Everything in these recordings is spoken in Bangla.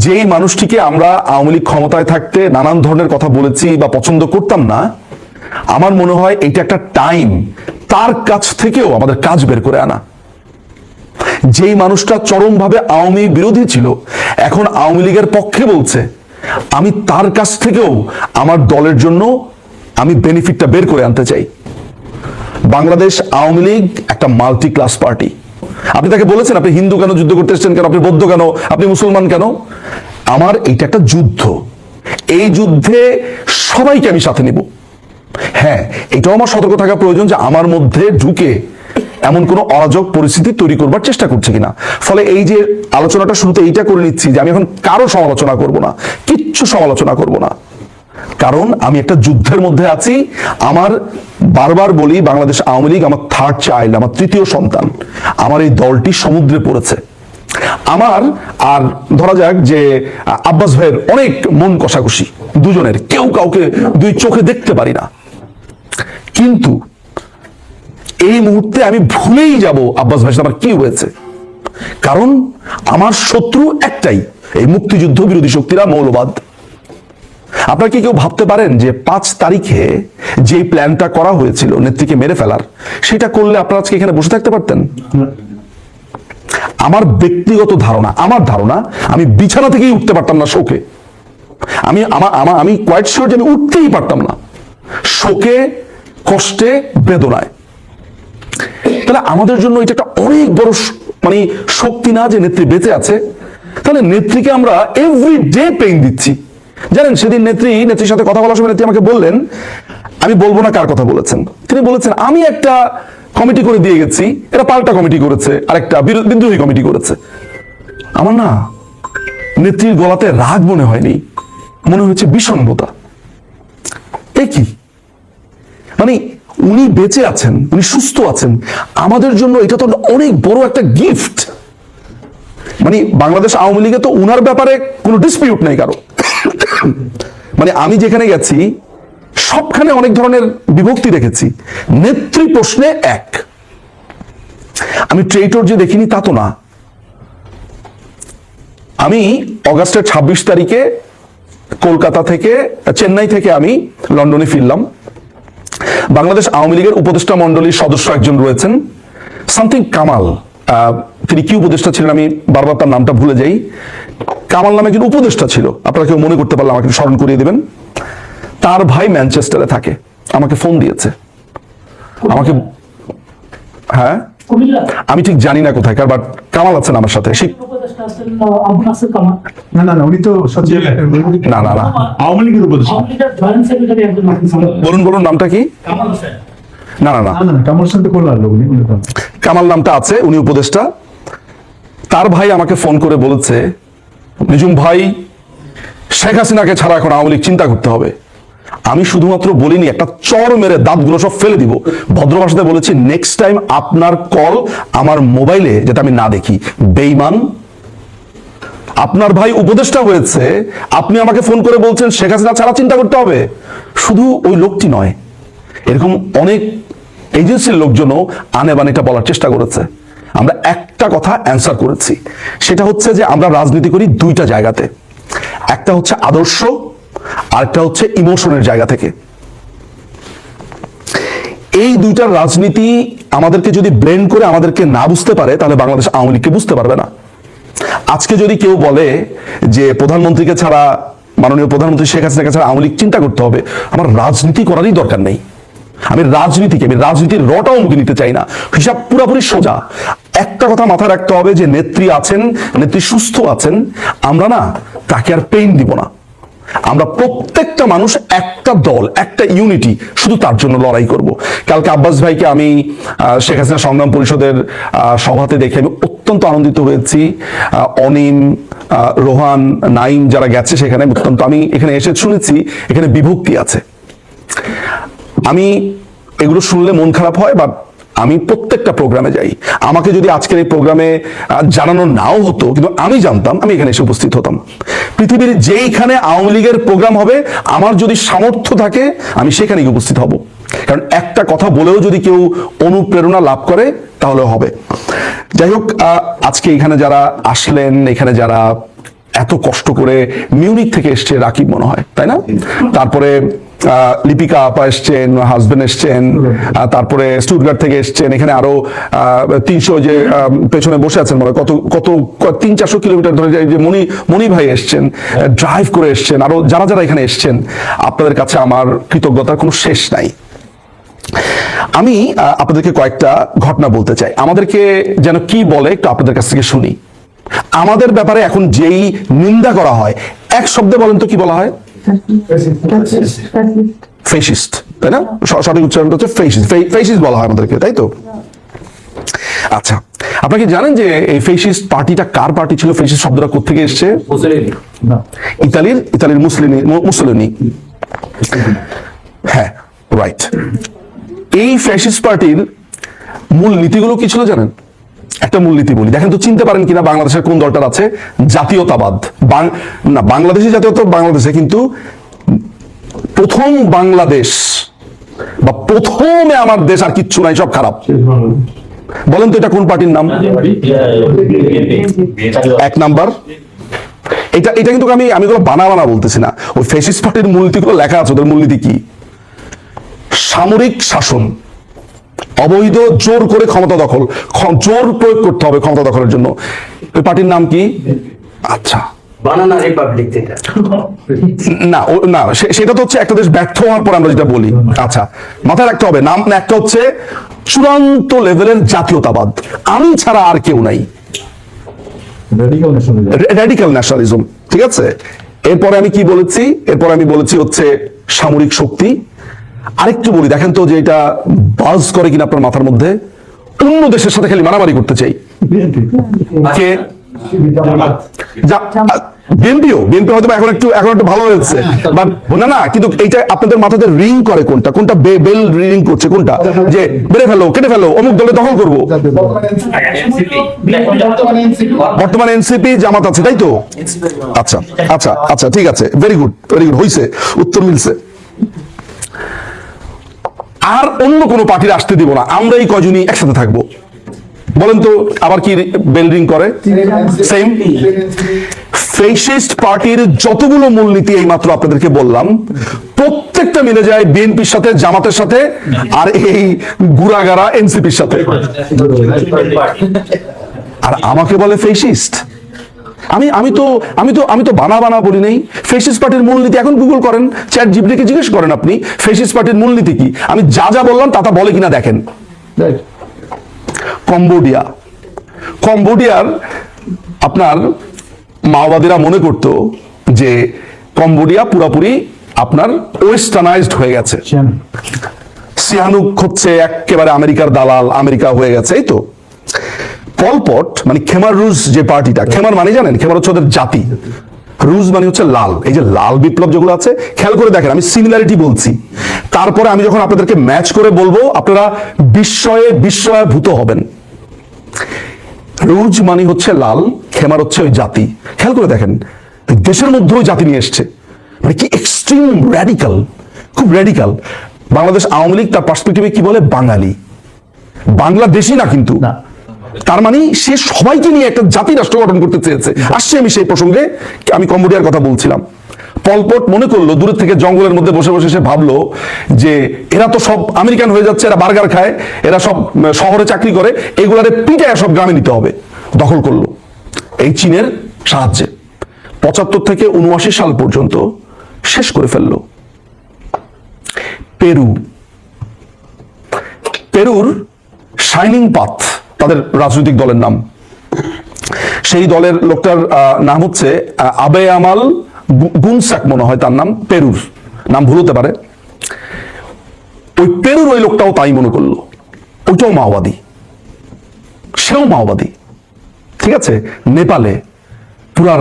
যেই মানুষটিকে আমরা আওয়ামী লীগ ক্ষমতায় থাকতে নানান ধরনের কথা বলেছি বা পছন্দ করতাম না, আমার মনে হয় এটা একটা টাইম তার কাছ থেকেও আমাদের কাজ বের করে আনা। যেই মানুষটা চরমভাবে আওয়ামী বিরোধী ছিল, এখন আওয়ামী লীগের পক্ষে বলছে, আমি তার কাছ থেকেও আমার দলের জন্য আমি বেনিফিটটা বের করে আনতে চাই। বাংলাদেশ আওয়ামী লীগ একটা মাল্টি ক্লাস পার্টি। আপনি তাকে বলেছেন আপনি হিন্দু কেন, যুদ্ধ করতে এসেছেন কেন, আপনি বৌদ্ধ কেন, আপনি মুসলমান কেন? আমার এইটা একটা যুদ্ধ, এই যুদ্ধে সবাইকে আমি সাথে নিব। হ্যাঁ, এটাও আমার সতর্ক থাকা প্রয়োজন যে আমার মধ্যে ঢুকে এমন কোনো অরাজক পরিস্থিতি তৈরি করবার চেষ্টা করছে কিনা। ফলে এই যে আলোচনাটা শুরুতে এইটা করে নিচ্ছি যে আমি এখন কারো সমালোচনা করব না, কিচ্ছু সমালোচনা করব না, কারণ আমি একটা যুদ্ধের মধ্যে আছি। আমার বারবার বলি, বাংলাদেশ আওয়ামী লীগ আমার থার্ড চাইল্ড, আমার তৃতীয় সন্তান। আমার এই দলটি সমুদ্রে পড়েছে। আমার আর ধরা যাক যে আব্বাস ভাইয়ের অনেক মন কষাকষি, দুজনের কেউ কাউকে দুই চোখে দেখতে পারি না, কিন্তু এই মুহূর্তে আমি ভুলেই যাব আব্বাস ভাইয়ের সাথে আমার কি হয়েছে। কারণ আমার শত্রু একটাই, এই মুক্তিযুদ্ধ বিরোধী শক্তিরা, মৌলবাদ। আপনারা কি কেউ ভাবতে পারেন যে 5 তারিখে যে প্ল্যানটা করা হয়েছিল নেত্রীকে মেরে ফেলার, সেটা করলে আপনারা আজকে এখানে বসে থাকতে পারতেন? আমার ব্যক্তিগত ধারণা, আমার ধারণা, আমি বিছানা থেকেই উঠতে পারতাম না শোকে। আমি কোয়াইট শিওর যে আমি উঠতেই পারতাম না শোকে, কষ্টে, বেদনায়। তাহলে আমাদের জন্য এটা একটা অনেক বড় মানে শক্তি না যে নেত্রী বেঁচে আছে? তাহলে নেত্রীকে আমরা এভরিডে পেইন দিচ্ছি। জানেন, সেদিন নেত্রীর সাথে কথা বলার সময় নেত্রী আমাকে বললেন, আমি বলবো না কার কথা বলেছেন, তিনি বলেছেন আমি একটা কমিটি করে দিয়ে গেছি, এরা পাল্টা কমিটি করেছে, আরেকটা বিদ্রোহী কমিটি করেছে। আমার না নেত্রীর গলাতে রাগ মনে হয়নি, মনে হয়েছে বিষণ্ণতা। এ কি মানে, উনি বেঁচে আছেন, উনি সুস্থ আছেন, আমাদের জন্য এটা তো অনেক বড় একটা গিফট। মানে বাংলাদেশ আওয়ামী লীগে তো উনার ব্যাপারে কোনো ডিসপিউট নেই কারো। মানে আমি যেখানে গেছি সবখানে অনেক ধরনের বিভক্তি দেখেছি, নেত্রী প্রশ্নে এক। আমি ট্রেইটর যে দেখিনি তা তো না। আমি অগাস্টের 26 তারিখে কলকাতা থেকে, চেন্নাই থেকে আমি লন্ডনে ফিরলাম। বাংলাদেশ আওয়ামী লীগের উপদেষ্টা মন্ডলীর সদস্য একজন রয়েছেন, সামথিং কামাল, তিনি কি উপদেষ্টা ছিলেন আমি বারবার তার নামটা ভুলে যাই। কামাল নামে একজন উপদেষ্টা ছিল, আপনারা কেউ মনে করতে পারলে আমাকে স্মরণ করিয়ে দেবেন। তার ভাই ম্যানচেস্টারে থাকে, আমাকে ফোন দিয়েছে। আমাকে, হ্যাঁ আমি ঠিক জানি না কোথায়, বাট কামাল আছেন আমার সাথে। বলুন নামটা কি? না, কামাল নামটা আছে, উনি উপদেষ্টা। তার ভাই আমাকে ফোন করে বলেছে, নিজুম ভাই, শেখ হাসিনাকে ছাড়া এখন আওয়ামী লীগ চিন্তা করতে হবে। আমি শুধুমাত্র বলিনি, একটা চর মেরে দাঁতগুলো সব ফেলে দিব। ভদ্র ভাষাতে বলেছি, নেক্সট টাইম আপনার কল আমার মোবাইলে যাতে আমি না দেখি। বেঈমান, আপনার ভাই উপদেষ্টা হয়েছে, আপনি আমাকে ফোন করে বলছেন শেখ হাসিনা ছাড়া চিন্তা করতে হবে। শুধু ওই লোকটি নয়, এরকম অনেক এজেন্সির লোকজনও আনে বানিটা বলার চেষ্টা করেছে। আমরা একটা কথা অ্যান্সার করেছি, সেটা হচ্ছে যে আমরা রাজনীতি করি দুইটা জায়গাতে, একটা হচ্ছে আদর্শ, আরেকটা হচ্ছে ইমোশনের জায়গা থেকে। এই দুইটার রাজনীতি আমাদেরকে যদি ব্লেন্ড করে আমাদেরকে না বুঝতে পারে, তাহলে বাংলাদেশ আওয়ামী লীগকে বুঝতে পারবে না। আজকে যদি কেউ বলে যে প্রধানমন্ত্রীকে ছাড়া, মাননীয় প্রধানমন্ত্রী শেখ হাসিনাকে ছাড়া আওয়ামী লীগ চিন্তা করতে হবে, আমার রাজনীতি করারই দরকার নেই। আমি রাজনীতির রটাও মুখে নিতে চাই না। হিসাব পুরোপুরি সোজা। একটা কথা মাথায় রাখতে হবে যে নেত্রী আছেন, নেত্রী সুস্থ আছেন, আমরা না তাকে আর পেইন দিব না। আমরা প্রত্যেকটা মানুষ একটা দল, একটা ইউনিটি, শুধু তার জন্য লড়াই করব। কালকে আব্বাস ভাইকে আমি শেখ হাসিনা সংগ্রাম পরিষদের সভাতে দেখে আমি অত্যন্ত আনন্দিত হয়েছি। অনিম, রোহান, নাইম যারা গেছে সেখানে অত্যন্ত, আমি এখানে এসে শুনেছি এখানে বিভক্তি আছে। আমি এগুলো শুনলে মন খারাপ হয়, বা আমি প্রত্যেকটা প্রোগ্রামে যাই। আমাকে যদি আজকের এই প্রোগ্রামে জানানো নাও হতো, কিন্তু আমি জানতাম, আমি এখানে এসে উপস্থিত হতাম। পৃথিবীর যেইখানে আওয়ামী লীগের প্রোগ্রাম হবে, আমার যদি সামর্থ্য থাকে আমি সেখানে গিয়ে উপস্থিত হব। কারণ একটা কথা বলেও যদি কেউ অনুপ্রেরণা লাভ করে তাহলে হবে। যাই হোক, আজকে এখানে যারা আসলেন, এখানে যারা এত কষ্ট করে মিউনিক থেকে এসছে রাকিব মনে হয়, তাই না? তারপরে লিপিকা আপা এসছেন, হাজবেন্ড এসছেন, তারপরে স্টুটগার্ট থেকে এসছেন, এখানে আরো 300 যে পেছনে বসে আছেন মনে কত কত 300-400 কিলোমিটার ধরে যে মনি ভাই এসছেন, ড্রাইভ করে এসছেন, আরো যারা যারা এখানে এসছেন, আপনাদের কাছে আমার কৃতজ্ঞতার কোনো শেষ নাই। আমি আপনাদেরকে কয়েকটা ঘটনা বলতে চাই, আমাদেরকে যেন কি বলে একটু আপনাদের কাছ থেকে শুনি। আমাদের ব্যাপারে এখন যেই নিন্দা করা হয়, এক শব্দে বলেন তো কি বলা হয়? ফেসিস্ট, তাই না? সঠিক উচ্চারণটা হচ্ছে ফেসিস্ট, ফেসিস্ট বলা হয় আমাদেরকে, তাই তো? আচ্ছা, আপনারা কি জানেন যে এই ফেসিস্ট পার্টিটা কার পার্টি ছিল? ফেসিস্ট শব্দটা কোত্থেকে এসছে? ইতালির মুসলিনি। হ্যাঁ, রাইট। এই ফ্যাসিস্ট পার্টির মূল নীতিগুলো কি ছিল জানেন? একটা মূলনীতি বলি, দেখেন তো চিনতে পারেন কিনা বাংলাদেশের কোন দলটার আছে? জাতীয়তাবাদ। না, বাংলাদেশি জাতীয়তা বাংলাদেশে, কিন্তু প্রথম বাংলাদেশ বা প্রথমে আমার দেশ আর কিচ্ছু নাই, সব খারাপ। বলেন তো এটা কোন পার্টির নাম? এক নাম্বার। এটা কিন্তু আমি কোনো বানা বলতেছি না, ওই ফ্যাসিস্ট পার্টির মূলনীতিগুলো লেখা আছে। ওদের মূলনীতি কি? সামরিক শাসন, অবৈধ জোর করে ক্ষমতা দখল, জোর প্রয়োগ করতে হবে ক্ষমতা দখলের জন্য। ওই পার্টির নাম কি? আচ্ছা, বানানা রিপাবলিক। না না, সেটা তো হচ্ছে একটা দেশ ব্যর্থ হওয়ার পর আমরা যেটা বলি। আচ্ছা, মাথায় রাখতে হবে নাম। একটা হচ্ছে চূড়ান্ত লেভেলের জাতীয়তাবাদ, আমি ছাড়া আর কেউ নাই, র্যাডিক্যাল ন্যাশনালিজম। ঠিক আছে, এরপরে আমি কি বলেছি? এরপরে আমি বলেছি হচ্ছে সামরিক শক্তি। আরেকটু বলি, দেখেন তো যে এটা বাজ করে কিনা আপনার মাথার মধ্যে। অন্য দেশের সাথে খালি মারামারি করতে চাই। কে? বিএনপি হয়তো এখন একটু ভালো হয়েছে, না, কিন্তু এইটা আপনাদের মাথাতে রিং করে কোনটা? বেল রিং করছে কোনটা? যে বেড়ে ফেলো, কেটে ফেলো, অমুক দলে দখল করবো। বর্তমানে এনসিপি, জামাত আছে, তাই তো? আচ্ছা আচ্ছা আচ্ছা, ঠিক আছে, ভেরি গুড, হইছে, উত্তর মিলছে। আর অন্য কোনো পার্টির আসতে দিব না, আমরা এই কয়জনই একসাথে থাকবো। বলেন তো আবার কি বেল রিং করে? সেম। ফ্যাসিস্ট পার্টির যতগুলো মূলনীতি এই মাত্র আপনাদেরকে বললাম, প্রত্যেকটা মিলে যায় বিএনপির সাথে, জামাতের সাথে, আর এই গুড়াগাড়া এনসিপির সাথে। আর আমাকে বলে ফ্যাসিস্ট। আমি তো বানা বলি নাই। ফ্যাসিস্ট পার্টির মূলনীতি এখন গুগল করেন, চ্যাট জিপিটিকে জিজ্ঞেস করেন আপনি ফ্যাসিস্ট পার্টির মূলনীতি কি। আমি যা বললাম তা বলে কিনা দেখেন। কম্বোডিয়ার আপনার মাওবাদীরা মনে করত যে কম্বোডিয়া পুরাপুরি আপনার ওয়েস্টার্নাইজড হয়ে গেছে। সিহানুক হচ্ছে একেবারে আমেরিকার দালাল, আমেরিকা হয়ে গেছে, এই তো। পলপট মানে খেমার রুজ যে পার্টিটা, খেমার মানে জানেন? খেমার হচ্ছে ওদের জাতি, রুজ মানে হচ্ছে লাল। এই যে লাল বিপ্লব যেগুলো আছে, খেয়াল করে দেখেন, আমি সিমিলারিটি বলছি, তারপরে আমি যখন আপনাদেরকে ম্যাচ করে বলবো আপনারা বিস্ময়ভূত হবেন। রুজ মানে হচ্ছে লাল, খেমার হচ্ছে ওই জাতি। খেয়াল করে দেখেন, দেশের মধ্যে ওই জাতি নিয়ে এসছে, মানে কি এক্সট্রিম র্যাডিক্যাল, খুব র্যাডিক্যাল। বাংলাদেশ আওয়ামী লীগ তার পার্সপেক্টিভে কি বলে? বাঙালি, বাংলাদেশি না কিন্তু। তার মানে সে সবাইকে নিয়ে একটা জাতি রাষ্ট্র গঠন করতে চেয়েছে। আসছে আমি সেই প্রসঙ্গে, আমি কম্বোডিয়ার কথা বলছিলাম। পলপট মনে করলো, দূরের থেকে জঙ্গলের মধ্যে বসে বসে সে ভাবলো যে এরা তো সব আমেরিকান হয়ে যাচ্ছে, এরা বার্গার খায়, এরা সব শহরে চাকরি করে, এগুলারে পিটায় সব গ্রামে নিতে হবে। দখল করলো এই চীনের সাহায্যে। 75 থেকে 79 সাল পর্যন্ত শেষ করে ফেললো। পেরুর শাইনিং পাথ তাদের রাজনৈতিক দলের নাম। সেই দলের লোকটার নাম হচ্ছে আবে আমাল গুনসাক মনে হয় তার নাম, পেরুর নাম ভুল হতে পারে। ওই পেরুর ওই লোকটাও তাই মনে করলো, ওইটাও মাওবাদী, সেও মাওবাদী। ঠিক আছে, নেপালে পুরা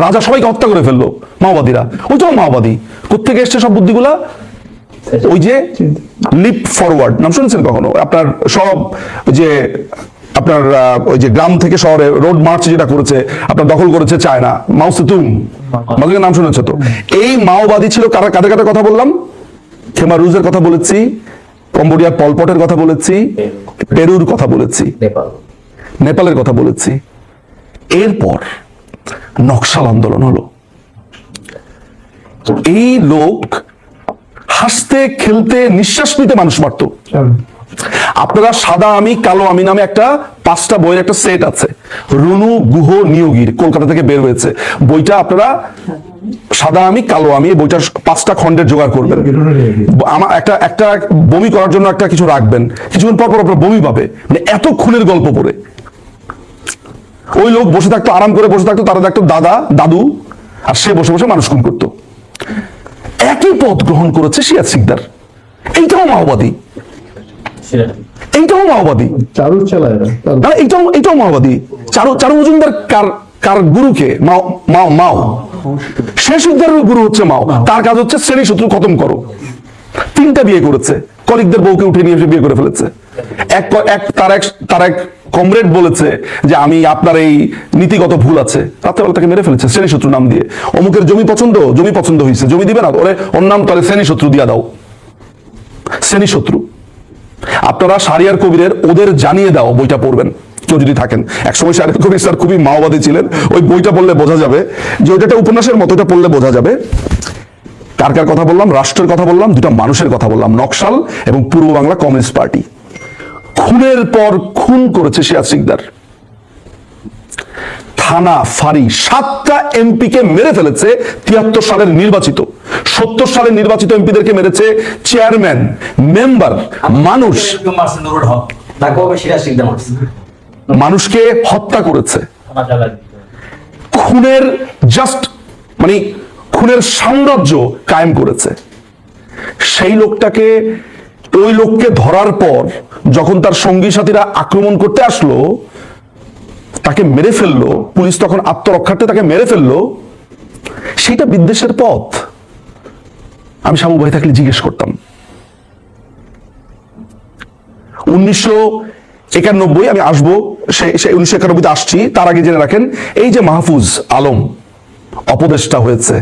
রাজা সবাইকে হত্যা করে ফেললো মাওবাদীরা, ওইটাও মাওবাদী। কোত্থেকে এসছে সব বুদ্ধিগুলা? ওই যে লিপ ফরওয়ার্ড নাম শুনেছেন কখনো? আপনার সব যে আপনার ওই যে গ্রাম থেকে শহরে রোড মার্চ যেটা করেছে, আপনার দখল করেছে চায়না, মাও সেতুং, নাম শুনেছে তো? এই মাওবাদী ছিল। কাদের কথা বললাম? খেমার রুজের কথা বলেছি, কম্বোডিয়ার পলপটের কথা বলেছি, পেরুর কথা বলেছি, নেপালের কথা বলেছি। এরপর নকশাল আন্দোলন হলো। এই লোক হাসতে খেলতে নিঃশ্বাস নিতে মানুষ মারত। আপনারা সাদা আমি কালো আমি নামে একটা 5টা বইয়ের একটা সেট আছে, রুনু গুহ নিয়োগীর, কলকাতা থেকে বের হয়েছে বইটা। আপনারা সাদা আমি কালো আমি বইটার 5টা খণ্ডের জোগাড় করবেন। আমার একটা বমি করার জন্য একটা কিছু রাখবেন, কিছুক্ষণ পর পর আপনার বমি পাবে, মানে এত খুনের গল্প পড়ে। ওই লোক বসে থাকতো, আরাম করে বসে থাকতো, তারা দেখতো দাদা দাদু, আর সে বসে বসে মানুষ খুন করতো। একই পথ গ্রহণ করেছে সিরাজ শিকদার। এইটাও মাওবাদী, এইটাও মাওবাদী, এইটাও মাওবাদী। চারু মজুমদার কার গুরুকে? মাও। শেষ শিকদারের গুরু হচ্ছে মাও। তার কাজ হচ্ছে শ্রেণী শত্রু খতম করো। 3টা বিয়ে করেছে, কলিগদের বউকে উঠে নিয়ে এসে বিয়ে করে ফেলেছে। তার এক কমরেড বলেছে যে আমি আপনার এই নীতিগত ভুল আছে, রাত্রেবেলা তাকে মেরে ফেলেছে শ্রেণী শত্রু নাম দিয়ে। অমুকের জমি পছন্দ হয়েছে, জমি দিবে না, ওর নাম তাহলে শ্রেণী শত্রু দিয়া দাও। শ্রেণী শত্রু। আপনারা শাহরিয়ার কবিরের ওদের জানিয়ে দাও বইটা পড়বেন কেউ যদি থাকেন। একসময় শাহরিয়ার কবির স্যার খুবই মাওবাদী ছিলেন, ওই বইটা পড়লে বোঝা যাবে যে ওইটা একটা উপন্যাসের মতো, এটা পড়লে বোঝা যাবে। কার কার কথা বললাম? রাষ্ট্রের কথা বললাম, দুটা মানুষের কথা বললাম, নকশাল এবং পূর্ব বাংলা কমিউনিস্ট পার্টি। খুনের পর খুন করেছে সিরাজ শিকদার। থানা ফাঁড়ি 7টা এমপিকে মেরে ফেলেছে 73 সালের নির্বাচিত, 70 সালের নির্বাচিত এমপিদেরকে মেরেছে, চেয়ারম্যান, মেম্বার, মানুষ, মানুষকে হত্যা করেছে। খুনের জাস্ট মানে খুনের সাম্রাজ্য কায়েম করেছে। সেই লোকটাকে, ওই লোককে ধরার পর যখন তার সঙ্গী সাথীরা আক্রমণ করতে আসলো, তাকে মেরে ফেললো পুলিশ, তখন আত্মরক্ষার্থে তাকে মেরে ফেললো। সেটা বিদ্বেষের পথ। আমি শামু ভাই থাকলে জিজ্ঞেস করতাম। 1991, আমি আসবো সেই 1991-তে আসছি, তার আগে জেনে রাখেন এই যে মাহফুজ আলম অপদেষ্টা হয়েছে,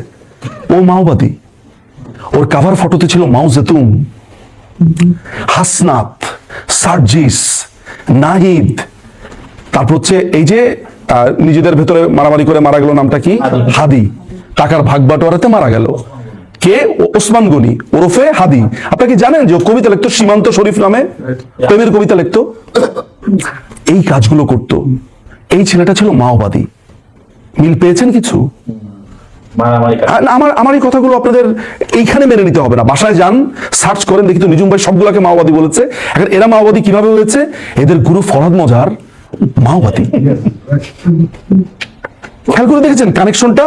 ও মাওবাদী। ওর কাভার ফটোতে ছিল মাও জেতুং, হাসনাত, সার্জিস, নাহিদ, তারপর হচ্ছে এই যে নিজেদের ভেতরে মারামারি করে মারা গেল, নামটা কি? হাদি। টাকার ভাগ বাটোয়ারাতে মারা গেল কে? ওসমান গনি ওরফে হাদি। আপনারা কি জানেন যে কবিতা লিখতো সীমান্ত শরীফ নামে, প্রেমের কবিতা লিখতো, এই কাজগুলো করতো। এই ছেলেটা ছিল মাওবাদী। মিল পেয়েছেন কিছু? আমার এই কথাগুলো আপনাদের এইখানে মেনে নিতে হবে না, বাসায় যান, সার্চ করেন, দেখি তো নিজুম ভাই সবগুলোকে মাওবাদী বলেছে। এখন এরা মাওবাদী কিভাবে হয়েছে? এদের গুরু ফরহাদ মজার মাওবাদী। খেয়াল করে দেখেছেন কানেকশনটা?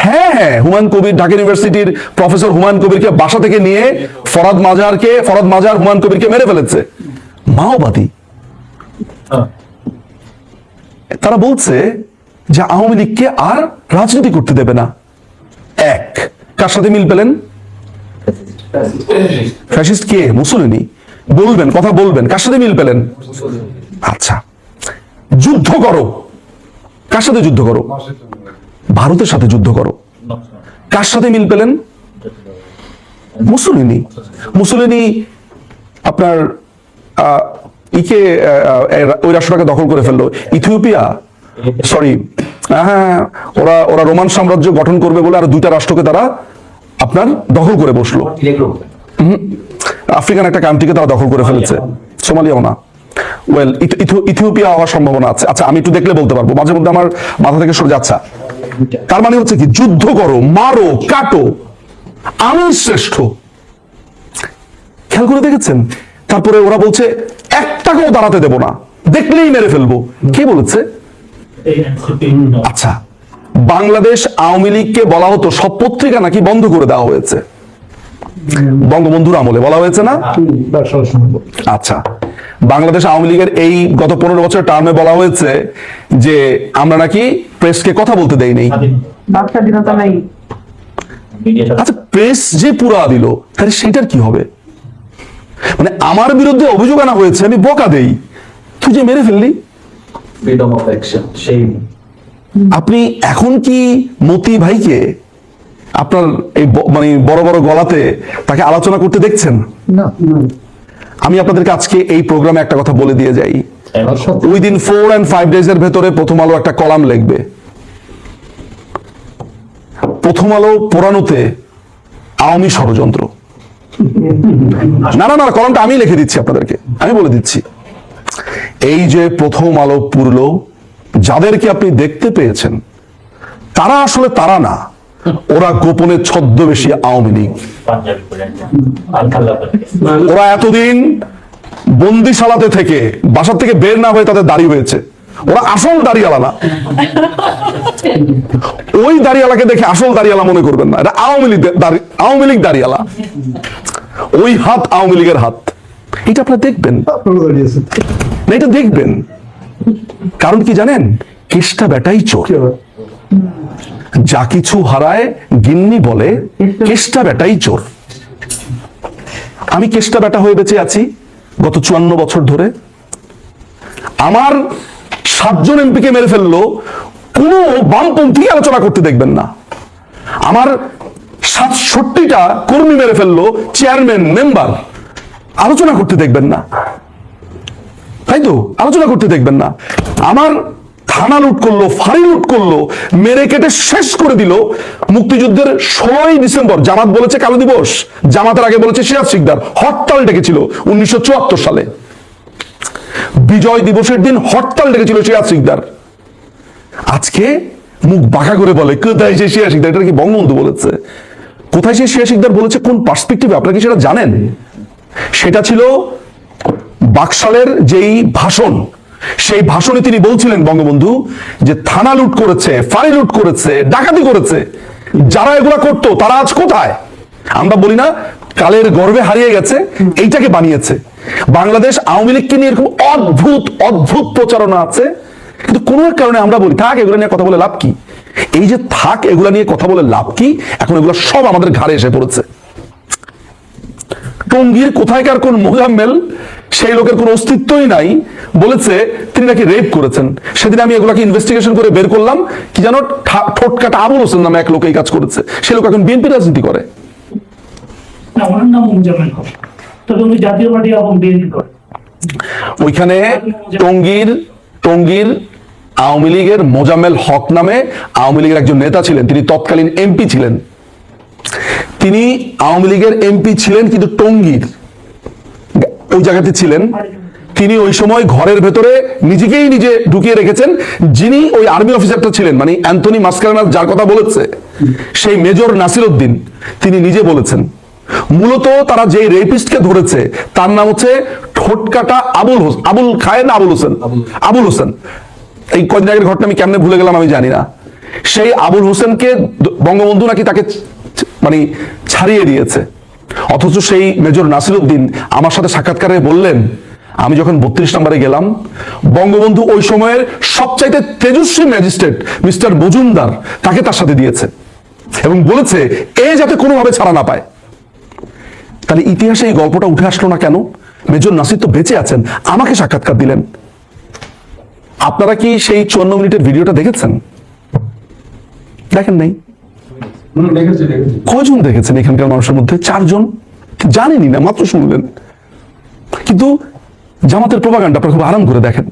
হ্যাঁ, হুমায়ুন কবির, ঢাকা ইউনিভার্সিটির প্রফেসর হুমায়ুন কবিরকে বাসা থেকে নিয়ে ফরহাদ মাজার হুমায়ুন কবিরকে মেরে ফেলেছে। মাওবাদী। তারা বলছে যে আওয়ামী লীগকে আর রাজনীতি করতে দেবে না। এক, কার সাথে মিল পেলেন? ফ্যাসিস্ট কে? মুসলিনি। বলবেন, কথা বলবেন, কার সাথে মিল পেলেন? আচ্ছা, যুদ্ধ করো, কার সাথে যুদ্ধ করো? ভারতের সাথে যুদ্ধ করো, কার সাথে মিল পেলেন? মুসলিনি আপনার ওই রাষ্ট্রটাকে দখল করে ফেললো, ইথিওপিয়া, সরি, হ্যাঁ, ওরা রোমান সাম্রাজ্য গঠন করবে বলে আর 2টা রাষ্ট্রকে তারা আপনার দখল করে বসলো। আফ্রিকান একটা কান্ট্রিকে তারা দখল করে ফেলেছে, সোমালিয়াও না, ওয়েল ইথিওপিয়া হওয়ার সম্ভাবনা আছে। আচ্ছা, আমি একটু দেখলে বলতে পারবো, মাঝে মধ্যে আমার মাথা থেকে সরে যাচ্ছে। তার মানে হচ্ছে কি? যুদ্ধ করো, মারো, কাটো, আমি শ্রেষ্ঠ। খেয়াল করে দেখেছেন? তারপরে ওরা বলছে 1 টাকাও দাঁড়াতে দেব না, দেখলেই মেরে ফেলবো। কে বলেছে? আচ্ছা, বাংলাদেশ আওয়ামী লীগকে বলা হতো, সব পত্রিকা নাকি বন্ধ করে দেওয়া হয়েছে, বঙ্গবন্ধুর আমলে বলা হয়েছে না? আচ্ছা, বাংলাদেশ আওয়ামী লীগের এই গত 15 বছর টার্মে বলা হয়েছে যে আমরা নাকি প্রেসকে কথা বলতে দেই নাই। আচ্ছা, প্রেস যে পুরা দিল, তাহলে সেটার কি হবে? মানে আমার বিরুদ্ধে অভিযোগ আনা হয়েছে, আমি বকা দেই, তুই যে মেরে ফেললি। Freedom of action. সেই আপনি এখন কি মতি ভাইকে আপনার এই মানে বড় বড় গলাতে তাকে আলোচনা করতে দেখছেন? না। আমি আপনাদেরকে আজকে এই প্রোগ্রামে একটা কথা বলে দিয়ে যাই, উইদিন 4 and 5 days এর ভেতরে প্রথম আলো একটা কলাম লিখবে, প্রথম আলো পোড়ানোতে আওয়ামী ষড়যন্ত্র। না না না, কলমটা আমি লিখে দিচ্ছি আপনাদেরকে, আমি বলে দিচ্ছি। এই যে প্রথম আলো পুরলো, যাদেরকে আপনি দেখতে পেয়েছেন তারা আসলে তারা না, ওরা গোপনে ছদ্মবেশী আওয়ামী লীগ। ওরা এতদিন বন্দিশালাতে থেকে, বাসার থেকে বের না হয়ে তাদের দাড়ি হয়েছে। ওরা আসল দাড়িওয়ালা না। ওই দাড়িওয়ালাকে দেখে আসল দাড়িওয়ালা মনে করবেন না, এটা আওয়ামী লীগ দাড়িওয়ালা। ওই হাত আওয়ামী লীগের হাত, এটা আপনারা দেখবেন না, এটা দেখবেন। কারণ কি জানেন, কেষ্টা বেটাই চোর। যা কিছু হারায় গিন্নি বলে কেষ্টা বেটাই চোর। আমি কেষ্টা বেটা হয়ে বেঁচে আছি গত 54 বছর ধরে। আমার 7 জন এমপিকে মেরে ফেললো, কোন বামপন্থী আলোচনা করতে দেখবেন না। আমার 67টা কর্মী মেরে ফেললো, চেয়ারম্যান মেম্বার, আলোচনা করতে দেখবেন না, তাই তো? আলোচনা করতে দেখবেন না। আমার থানা লুট করলো, ফাঁড়ি লুট করলো, মেরে কেটে শেষ করে দিল। মুক্তিযুদ্ধের 16ই ডিসেম্বর জামাত বলেছে কালো দিবস, জামাতের আগে বলেছে সিরাজ শিকদার, হরতাল ডেকেছিল 1974 সালে। বিজয় দিবসের দিন হরতাল ডেকেছিল সিরাজ শিকদার। আজকে মুখ বাঁকা করে বলে কোথায় সে সিরাজ শিকদার? এটা কি বঙ্গবন্ধু বলেছে? কোথায় সে সিরাজ শিকদার বলেছে, কোন পার্সপেক্টিভে, আপনারা কি সেটা জানেন? সেটা ছিল বাকশালের যেই ভাষণ, সেই ভাষণে তিনি বলছিলেন বঙ্গবন্ধু যে থানা লুট করেছে, ফাঁড়ি লুট করেছে, ডাকাতি করেছে, যারা এগুলা করতো তারা আজ কোথায়? আমরা বলি না কালের গর্ভে হারিয়ে গেছে, এইটাকে বানিয়েছে। বাংলাদেশ আওয়ামী লীগকে নিয়ে এরকম অদ্ভুত অদ্ভুত প্রচারণা আছে, কিন্তু কোন কারণে আমরা বলি থাক এগুলো নিয়ে কথা বলে লাভ কি। এই যে থাক এগুলা নিয়ে কথা বলে লাভ কি, এখন এগুলো সব আমাদের ঘাড়ে এসে পড়েছে। টঙ্গীর কোথায়কার কোন মোজাম্মেল, সেই লোকের কোনো অস্তিত্বই নাই, বলেছে তিনি নাকি রেপ করেছেন। সেদিন আমি এগুলাকে ইনভেস্টিগেশন করে বের করলাম, কি জানো, ঠোঁটকাটা আবুল হোসেন নামে এক লোক এই কাজ করেছে। সে লোক এখন বিএনপি রাজনীতি করে। ওইখানে টঙ্গীর আওয়ামী লীগের মোজাম্মেল হক নামে আওয়ামী লীগের একজন নেতা ছিলেন, তিনি তৎকালীন এমপি ছিলেন। তিনি আওয়ামী লীগের এমপি ছিলেন, কিন্তু টঙ্গীর ওই জায়গাতে ছিলেন। তিনি ওই সময় ঘরের ভেতরে নিজেকেই নিজে ঢুকিয়ে রেখেছেন। যিনি ওই আর্মি অফিসারটা ছিলেন, মানে অ্যান্থনি মাস্কারেনাস যার কথা বলেছে, সেই মেজর নাসির উদ্দিন, তিনি নিজে বলেছেন মূলত তারা যে রেপিস্টকে ধরেছে তার নাম হচ্ছে ঠোঁটকাটা আবুল হোসেন। এই কদিন আগের ঘটনা আমি কেমনে ভুলে গেলাম আমি জানি না। সেই আবুল হোসেনকে বঙ্গবন্ধু নাকি তাকে মানে ছাড়িয়ে দিয়েছে। অথচ সেই মেজর নাসির উদ্দিন আমার সাথে সাক্ষাৎকারে বললেন, আমি যখন 32 নম্বরে গেলাম, বঙ্গবন্ধু ওই সময়ের সবচাইতে তেজস্বী ম্যাজিস্ট্রেট মিস্টার মজুমদার তাকে তার সাথে দিয়েছে এবং বলেছে এ যাতে কোনোভাবে ছাড়া না পায়। তাহলে ইতিহাসে এই গল্পটা উঠে আসলো না কেন? মেজর নাসির তো বেঁচে আছেন, আমাকে সাক্ষাৎকার দিলেন। আপনারা কি সেই 54 মিনিটের ভিডিওটা দেখেছেন? দেখেন নাই? কয়জন দেখেছেন এখানকার মানুষের মধ্যে? 4 জন। জানেনই না, মাত্র শুনলেন। কিন্তু জামাতের প্রোপাগান্ডা আপনারা খুব আরাম করে দেখেন,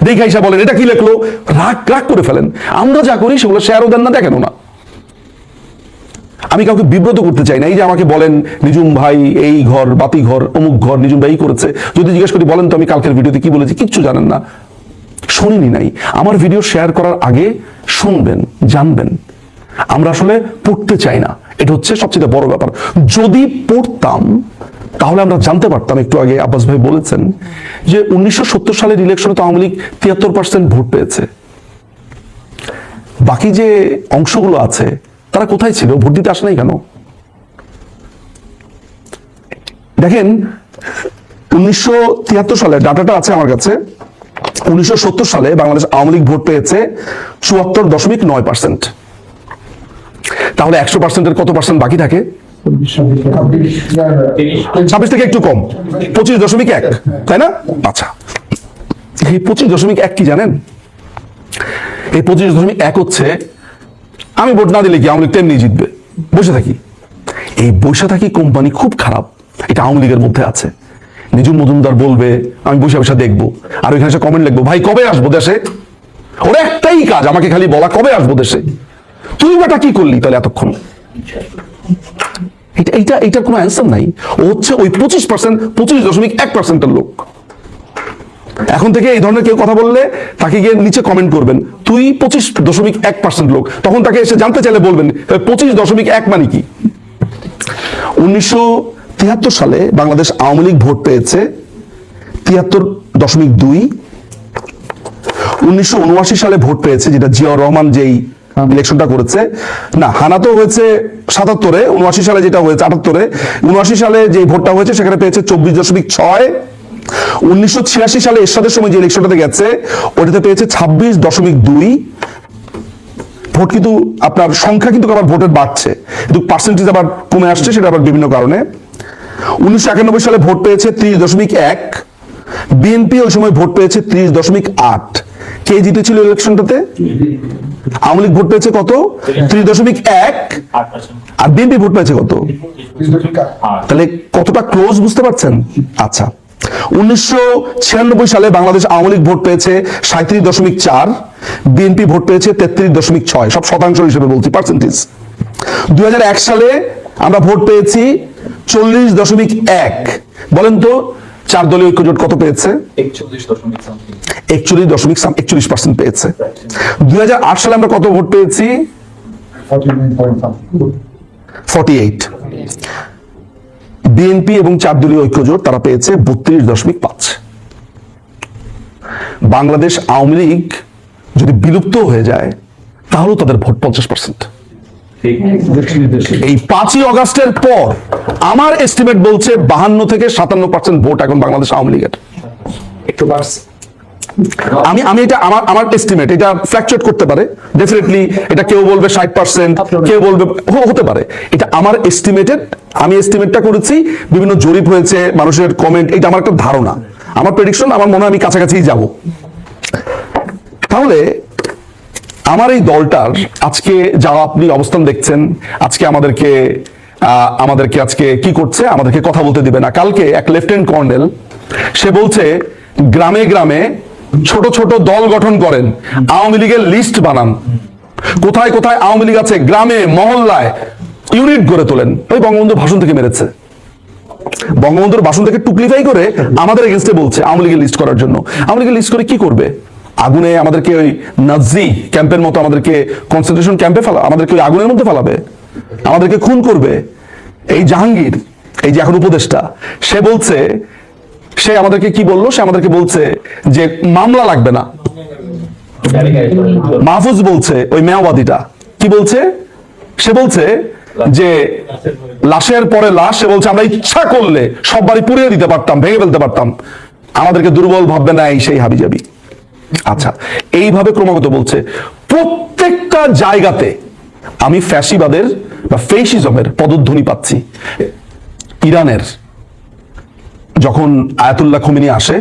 দেখে আইসা বলেন এটা কি লেখলো, রাগ করে ফেলেন। আমরা যা করি সেগুলো শেয়ারও দেন না, দেখেনও না। আমি কাউকে বিব্রত করতে চাই না। এই যে আমাকে বলেন নিজুম ভাই এই ঘর বাতি ঘর অমুক ঘর নিজুম ভাই করেছে, যদি জিজ্ঞেস করি বলেন তো আমি কালকের ভিডিওতে কি বলেছি, কিচ্ছু জানেন না, শুনিনি নাই। আমার ভিডিও শেয়ার করার আগে শুনবেন, জানবেন। আমরা আসলে পড়তে চাই না, এটা হচ্ছে সবচেয়ে বড় ব্যাপার। যদি পড়তাম তাহলে আমরা জানতে পারতাম। একটু আগে আব্বাস ভাই বলেছেন যে 1970 সালের ইলেকশনে তো আওয়ামী লীগ 73% ভোট পেয়েছে। বাকি যে অংশগুলো আছে তারা কোথায় ছিল? ভোট দিতে আসে নাই কেন? দেখেন 1973 সালে ডাটাটা আছে আমার কাছে। 1970 সালে বাংলাদেশ আওয়ামী লীগ ভোট পেয়েছে 74.9%। তাহলে 100%-এর কত পার্সেন্ট বাকি থাকে? 26 থেকে একটু কম, 25.1, তাই না? আচ্ছা, এই 25.1 কি জানেন? এই 25.1 হচ্ছে আমি ভোট না দিলে কি আওয়ামী লীগ তেমনি জিতবে, বসে থাকি। এই বসে থাকি কোম্পানি খুব খারাপ, এটা আওয়ামী লীগের মধ্যে আছে। নিজুম মজুমদার বলবে, আমি বসে বসে দেখবো, আর ওইখানে এসে কমেন্ট লিখবো, ভাই কবে আসবো দেশে? ওর একটাই কাজ, আমাকে খালি বলা কবে আসবো দেশে। তুই বেটা কি করলি তাহলে এতক্ষণ? এইটার কোনো অ্যান্সার নাই। ও হচ্ছে ওই 25%, 25.1%-এর লোক। এখন থেকে এই ধরনের কেউ কথা বললে তাকে গিয়ে নিচে কমেন্ট করবেন, তুই 25.1% লোক। তখন তাকে এসে জানতে চাইলে বলবেন 25.1 মানে কি? 1973 সালে বাংলাদেশ আওয়ামী লীগ ভোট পেয়েছে 73.2। 1979 সালে ভোট পেয়েছে, যেটা জিয়াউর রহমান যেই ইলেকশনটা করেছে, না হানা তো হয়েছে 77-এ, 79 সালে যেটা হয়েছে 78-এ, 79 সালে যে ভোটটা হয়েছে সেখানে পেয়েছে 24.6। 1986 সালে এরশাদের সময় যে ইলেকশনটাতে গেছে ওটাতে পেয়েছে 26.2। ভোট কিন্তু আপনার সংখ্যা কিন্তু আবার ভোটের বাড়ছে, কিন্তু পার্সেন্টেজ আবার কমে আসছে, সেটা আবার বিভিন্ন কারণে। 1991 সালে ভোট পেয়েছে 30.1। বিএনপি ওই সময় ভোট পেয়েছে 30.8। কে জিতেছিল ইলেকশনটাতে? আওয়ামী লীগ ভোট পেয়েছে কত? 30.1। আর বিএনপি ভোট পেয়েছে কত? তাহলে কতটা ক্লোজ বুঝতে পারছেন? আচ্ছা, 1996 সালে বাংলাদেশ আওয়ামী লীগ ভোট পেয়েছে 37.4, বিএনপি ভোট পেয়েছে 33.6, সব শতাংশ হিসেবে বলছি, পার্সেন্টেজ। 2001 সালে আমরা ভোট পেয়েছি 40.1। বলেন তো 4 দলীয় ঐক্যজোট কত পেয়েছে? 41% পেয়েছে। 2008 সালে আমরা কত ভোট পেয়েছি? 48। বিএনপি এবং 4 দলীয় ঐক্যজোট তারা পেয়েছে 32.5। বাংলাদেশ আওয়ামী লীগ যদি বিলুপ্ত হয়ে যায় তাহলেও তাদের ভোট 50%। এই 5ই আগস্টের পর আমার এস্টিমেট বলছে 52 থেকে 57% ভোট এখন বাংলাদেশ আওয়ামী লীগের। একটু বাড়ছে। আমি এটা আমার এস্টিমেট, এটা ফ্ল্যাকচুয়েট করতে পারে ডেফিনেটলি। এটা কেউ বলবে 60%, কেউ বলবে হতে পারে। এটা আমার এস্টিমেটেড, আমি এস্টিমেটটা করেছি, বিভিন্ন জরিপ হয়েছে, মানুষের কমেন্ট, এটা আমার একটা ধারণা, আমার প্রেডিকশন। আমার মনে হয় আমি কাছাকাছিই যাব। তাহলে আমার এই দলটার আজকে যা আপনি অবস্থান দেখছেন, আজকে আমাদেরকে আজকে কি করছে? আমাদেরকে কথা বলতে দিবে না। কালকে এক লেফটেন্যান্ট কর্নেল সে বলছে গ্রামে গ্রামে ছোট ছোট দল গঠন করেন, আওয়ামী লীগের লিস্ট বানান, কোথায় কোথায় আওয়ামী লীগ আছে গ্রামে মহল্লায় ইউনিট গড়ে তোলেন। ওই বঙ্গবন্ধুর ভাষণ থেকে মেরেছে, বঙ্গবন্ধুর ভাষণ থেকে টুকলিফাই করে আমাদের এগেইনস্টে বলছে আওয়ামী লীগের লিস্ট করার জন্য। আওয়ামী লীগের লিস্ট করে কি করবে? আগুনে আমাদেরকে ওই নাজি ক্যাম্পের মতো আমাদেরকে কনসেন্ট্রেশন ক্যাম্পে আমাদেরকে ওই আগুনের মধ্যে ফেলাবে, আমাদেরকে খুন করবে। এই জাহাঙ্গীর, এই যে এখন উপদেষ্টা, সে বলছে, সে আমাদেরকে কি বললো? সে আমাদেরকে বলছে যে মামলা লাগবে না। মাহফুজ বলছে, ওই মেয়াবাদীটা কি বলছে? সে বলছে যে লাশের পরে লাশ, সে বলছে আমরা ইচ্ছা করলে সব বাড়ি পুড়িয়ে দিতে পারতাম, ভেঙে ফেলতে পারতাম, আমাদেরকে দুর্বল ভাববে না, এই সেই হাবিজাবি। আচ্ছা, এইভাবে ক্রমাগত বলছে। প্রত্যেকটা জায়গাতে আমি ফ্যাসিবাদের বা ফেসিজমের পদধ্বনি পাচ্ছি। ইরানের যখন আয়াতুল্লাহ খোমেনি আসে,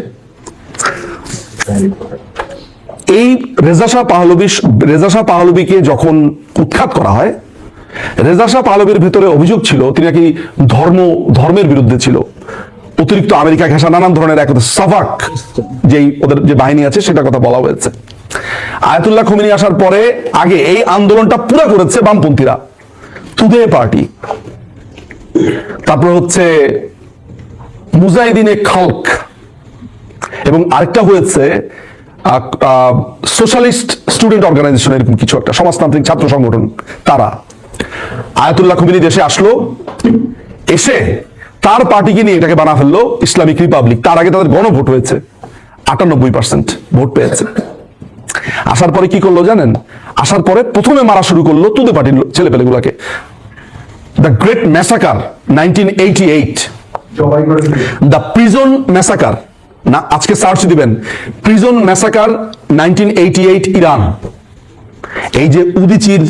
এই রেজা শাহ পাহলভীকে যখন উৎখাত করা হয়, রেজা শাহ পাহলভীর ভেতরে অভিযোগ ছিল তিনি নাকি ধর্মের বিরুদ্ধে ছিল, অতিরিক্ত আমেরিকা ঘেঁষা নানান ধরনের এক সাভাক যেই ওদের যে বাহিনী আছে সেটা কথা বলা হয়েছে। আয়াতুল্লাহ খোমেনি আসার পরে আগে এই আন্দোলনটা পুরো করেছে বামপন্থীরা, তুদে পার্টি, তারপর হচ্ছে মুজাহিদিনে খালক, এবং আরেকটা হয়েছে সোশ্যালিস্ট স্টুডেন্ট অর্গানাইজেশন, এরকম কিছু একটা সমাজতান্ত্রিক ছাত্র সংগঠন। তারা আয়াতুল্লাহ খোমেনি দেশে আসলো, এসে তার পার্টিকে নিয়ে এটাকে বানা ফেললো ইসলামিক রিপাবলিক। তার আগে তাদের গণভোট হয়েছে, 98% ভোট পেয়েছে। আসার পরে কি করলো জানেন? আসার পরে প্রথমে মারা শুরু করলো তুদে পার্টির ছেলেপেলেগুলাকে। The great massacre 1988, the prison massacre, না আজকে সার্চ দিবেন প্রিজন ম্যাসাকার 1988 ইরান। এই যে উদিচির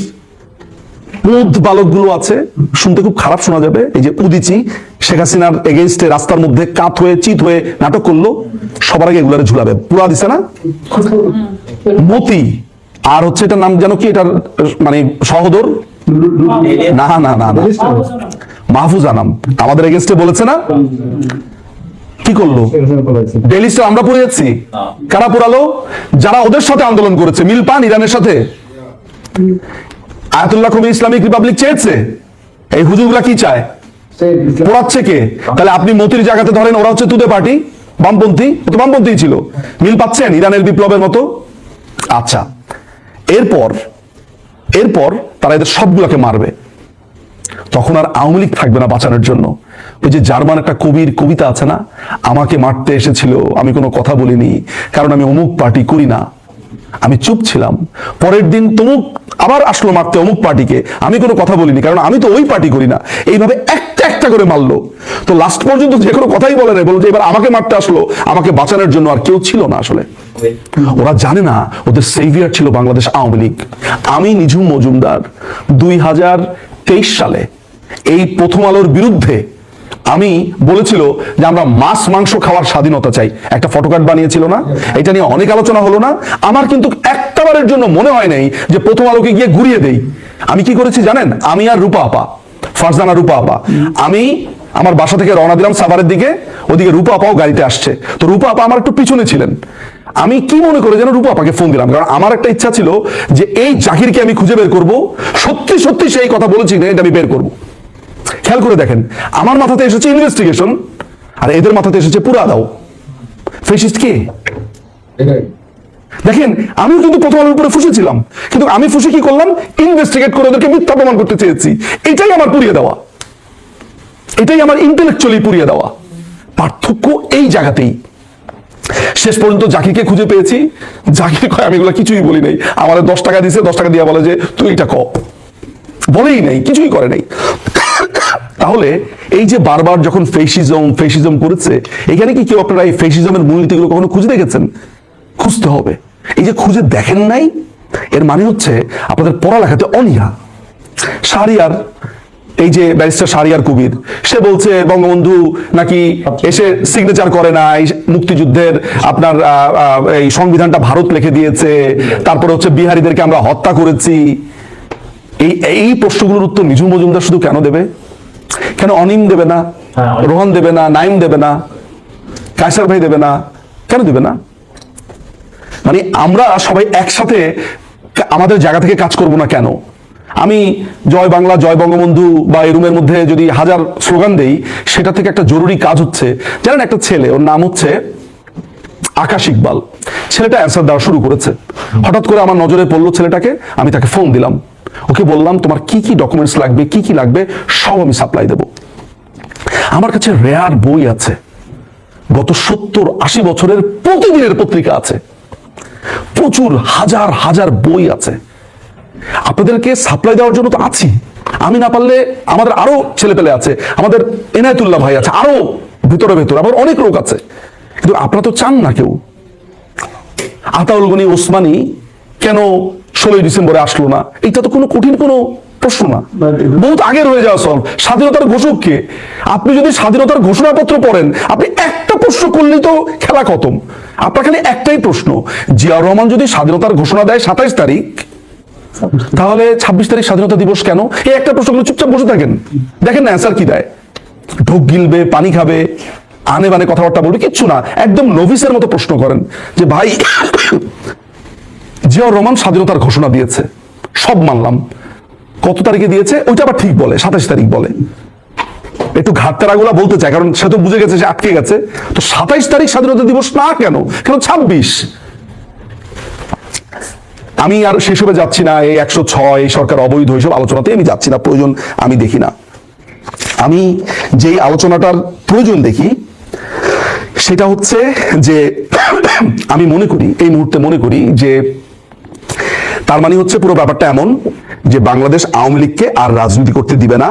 বালকগুলো আছে, শুনতে খুব খারাপ শোনা যাবে, এই যে উদিচি শেখ হাসিনার এগেইনস্টে রাস্তার মধ্যে কাত হয়ে চিত হয়ে নাটক করলো, সবার আগে এগুলারে ঝুলাবে, পুরা দিছে না মতি। আর হচ্ছে এটার নাম যেন কি, এটার মানে সহোদর, না না না না মাহফুজা নাম, আমাদের এগেইনস্টে বলেছে না। কি করলো? ডেইলি স্টার আমরা পড়িয়েছি? কারা পড়ালো? যারা ওদের সাথে আন্দোলন করেছে। মিল পান ইরানের সাথে? আয়াতুল্লাহ খোমেনি ইসলামিক রিপাবলিক চেয়েছে? এই হুজুরগুলা কি চায়? পড়াচ্ছে কে? তাহলে আপনি মতির জায়গাতে ধরেন ওরা হচ্ছে তুদে পার্টি, বামপন্থী, তো বামপন্থী ছিল। মিল পাচ্ছেন ইরানের বিপ্লবের মতো? আচ্ছা, এরপর তারা এদের সবগুলোকে মারবে। তখন আর আওয়ামী লীগ থাকবে না বাঁচানোর জন্য। ওই যে জার্মান একটা কবির কবিতা আছে না, আমাকে মারতে এসেছিল, আমি কোনো কথা বলিনি, কারণ আমি অমুক পার্টি করি না, আমি চুপ ছিলাম। পরের দিন তমুক আবার আসলো মারতে অমুক পার্টিকে, আমি কোনো কথা বলিনি, কারণ আমি তো ওই পার্টি করি না। এইভাবে একটা একটা করে মারলো। তো লাস্ট পর্যন্ত যে কোনো কথাই বলে না, বলছে এবার আমাকে মারতে আসলো, আমাকে বাঁচানোর জন্য আর কেউ ছিল না আসলে। ওরা জানে না ওদের সেভিয়ার ছিল বাংলাদেশ আওয়ামী লীগ। আমি নিঝুম মজুমদার 2023 সালে এই প্রথম আলোর বিরুদ্ধে আমি বলেছিল যে আমরা মাছ মাংস খাওয়ার স্বাধীনতা চাই, একটা ফটোকার্ড বানিয়েছিল না? এটা নিয়ে অনেক আলোচনা হলো না? আমার কিন্তু একটাবারের জন্য মনে হয় নাই যে প্রথম আলোকে গিয়ে ঘুরিয়ে দেই। আমি কি করেছি জানেন? আমি আর রূপা আপা, ফারজানা রূপা আপা, আমি আমার বাসা থেকে রওনা দিলাম সাভারের দিকে, ওদিকে রূপা আপাও গাড়িতে আসছে। তো রূপা আপা আমার একটু পিছনে ছিলেন। আমি কি মনে করে যেন রূপা আপাকে ফোন দিলাম, কারণ আমার একটা ইচ্ছা ছিল যে এই জাকিরকে আমি খুঁজে বের করব, সত্যি সত্যি সেই কথা বলেছি না এটা আমি বের করব। খেয়াল করে দেখেন, আমার মাথাতে এসেছে ইনভেস্টিগেশন, আর এদের মাথাতে এসেছে পুরা দাও। ফেসিস্ট কে? দেখেন, আমিও কিন্তু প্রথম আলোর উপরে ফুসেছিলাম, কিন্তু আমি ফুসে কি করলাম? ইনভেস্টিগেট করে ওদেরকে মিথ্যা প্রমাণ করতে চেয়েছি। এটাই আমার পুড়িয়ে দেওয়া, এটাই আমার ইন্টেলেকচুয়ালি পুড়িয়ে দেওয়া। পার্থক্য এই জায়গাতেই। শেষ পর্যন্ত জাকিরকে খুঁজে পেয়েছি। জাকির কয় আমি এগুলো কিছুই বলি নাই, আমাদের 10 টাকা দিছে, 10 টাকা দিয়ে বলে যে তুই এটা কর, বলেই নাই, কিছুই করে নাই। তাহলে এই যে বারবার যখন ফেসিজম করেছে, এখানে কি কেউ আপনারা এই ফেসিজমের মূলনীতিগুলো কখনো খুঁজে দেখেছেন? খুঁজতে হবে। এই যে খুঁজে দেখেন নাই, এর মানে হচ্ছে আপনাদের পড়ালেখাতে অনীহা। শাহরিয়ার, এই যে ব্যারিস্টার শাহরিয়ার কবির, সে বলছে বঙ্গবন্ধু নাকি এসে সিগনেচার করে না, মুক্তিযুদ্ধের আপনার এই সংবিধানটা ভারত লিখে দিয়েছে, তারপরে হচ্ছে বিহারীদেরকে আমরা হত্যা করেছি। এই প্রশ্নগুলোর উত্তর নিঝুম মজুমদার শুধু কেন দেবে? কেন অনিম দেবে না, রোহন দেবে না, নাইম দেবে না, কায়সার ভাই দেবে না? কেন দেবে না? মানে আমরা সবাই একসাথে আমাদের জায়গা থেকে কাজ করব না কেন? আমি জয় বাংলা, জয় বঙ্গবন্ধু বা এই রুমের মধ্যে যদি 1000 স্লোগান দেই, সেটা থেকে একটা জরুরি কাজ হচ্ছে, জানেন একটা ছেলে, ওর নাম হচ্ছে আকাশ ইকবাল, ছেলেটা অ্যান্সার দেওয়া শুরু করেছে। হঠাৎ করে আমার নজরে পড়লো ছেলেটাকে, আমি তাকে ফোন দিলাম, ওকে বললাম তোমার কি কি ডকুমেন্টস লাগবে, কি কি লাগবে সব আমি সাপ্লাই দেব। আমার কাছে রেয়ার বই আছে, গত 70-80 বছরের প্রতিদিনের পত্রিকা আছে, প্রচুর হাজার হাজার বই আছে। আপনাদেরকে সাপ্লাই দেওয়ার জন্য তো আছি। আমি না পারলে আমাদের আরো ছেলে পেলে আছে, আমাদের এনায়েতুল্লাহ ভাই আছে, আরো ভিতরে আবার অনেক লোক আছে, কিন্তু আপনারা তো চান না কেউ। আতাউল গনি ওসমানী কেন 16ই ডিসেম্বরে আসলো না? এটা তো কোনো কঠিন কোনো প্রশ্ন না, বহুত আগের হয়ে যাওয়া সব। স্বাধীনতার ঘোষক কে? আপনি যদি স্বাধীনতার ঘোষণাপত্র পড়েন, আপনি একটা প্রশ্ন করলেই তো খেলা খতম। আপনার খালি একটাই প্রশ্ন, জিয়াউর রহমান যদি স্বাধীনতার ঘোষণা দেয় 27 তারিখ, তাহলে 26 তারিখ স্বাধীনতা দিবস কেন? এই একটা প্রশ্ন করে চুপচাপ বসে থাকেন, দেখেন না অ্যান্সার কি দেয়। ঢোক গিলবে, পানি খাবে, আনে বানে কথাবার্তা বলবে, কিচ্ছু না, একদম নভিসের মতো প্রশ্ন করেন যে ভাই জিয়াউর রহমান স্বাধীনতার ঘোষণা দিয়েছে, সব মানলাম, কত তারিখে দিয়েছে ওইটা আবার ঠিক বলে, 27 তারিখ বলে। একটু ঘাটতারাগুলা বলতে চায়, কারণ সে তো বুঝে গেছে সে আটকে গেছে। তো 27 তারিখ স্বাধীনতা দিবস না কেন? 26? আমি আর সেসবে যাচ্ছি না, এই 106 এই সরকার অবৈধ এইসব আলোচনাতে আমি যাচ্ছি না, প্রয়োজন আমি দেখি না। আমি যেই আলোচনাটার প্রয়োজন দেখি সেটা হচ্ছে যে আমি মনে করি, এই মুহূর্তে মনে করি যে তার মানে হচ্ছে পুরো ব্যাপারটা এমন যে বাংলাদেশ আওয়ামী লীগকে আর রাজনীতি করতে দিবে না,